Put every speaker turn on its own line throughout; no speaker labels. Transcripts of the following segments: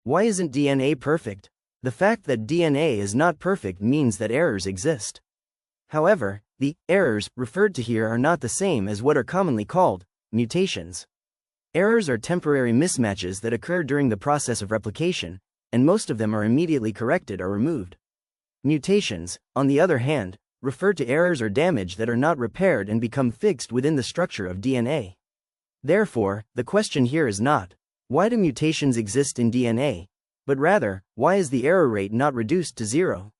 Why isn't DNA perfect? The fact that DNA is not perfect means that errors exist. However, the errors referred to here are not the same as what are commonly called mutations. Errors are temporary mismatches that occur during the process of replication, and most of them are immediately corrected or removed. Mutations, on the other hand, refer to errors or damage that are not repaired and become fixed within the structure of DNA. Therefore, the question here is not, why do mutations exist in DNA, but rather, why is the error rate not reduced to zero?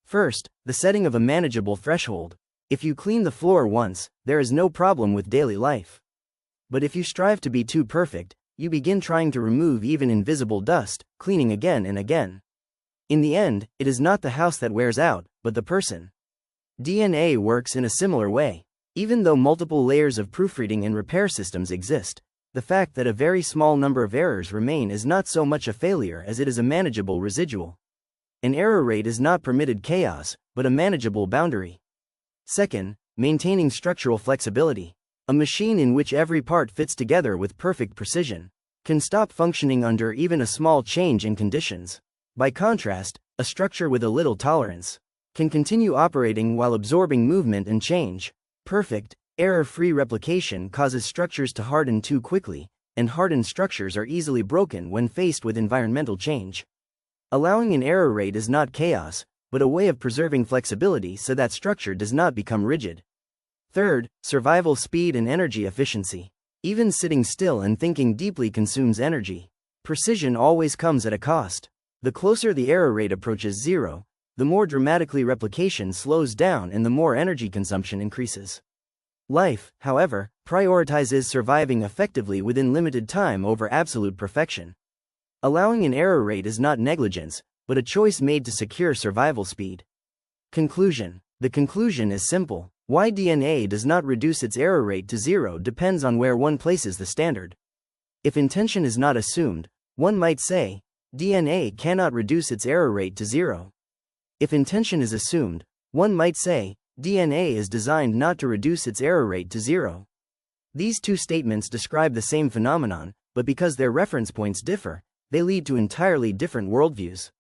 First, the setting of a manageable threshold. If you clean the floor once, there is no problem with daily life. But if you strive to be too perfect, you begin trying to remove even invisible dust, cleaning again and again. In the end, it is not the house that wears out, but the person. DNA works in a similar way. Even though multiple layers of proofreading and repair systems exist, the fact that a very small number of errors remain is not so much a failure as it is a manageable residual. An error rate is not permitted chaos, but a manageable boundary. Second, maintaining structural flexibility. A machine in which every part fits together with perfect precision can stop functioning under even a small change in conditions. By contrast, a structure with a little tolerance can continue operating while absorbing movement and change. Perfect, error-free replication causes structures to harden too quickly, and hardened structures are easily broken when faced with environmental change. Allowing an error rate is not chaos, but a way of preserving flexibility so that structure does not become rigid. Third, survival speed and energy efficiency. Even sitting still and thinking deeply consumes energy. Precision always comes at a cost. The closer the error rate approaches zero, the more dramatically replication slows down and the more energy consumption increases. Life, however, prioritizes surviving effectively within limited time over absolute perfection. Allowing an error rate is not negligence, but a choice made to secure survival speed. Conclusion. The conclusion is simple. Why DNA does not reduce its error rate to zero depends on where one places the standard. If intention is not assumed, one might say, DNA cannot reduce its error rate to zero. If intention is assumed, one might say, DNA is designed not to reduce its error rate to zero. These two statements describe the same phenomenon, but because their reference points differ, they lead to entirely different worldviews.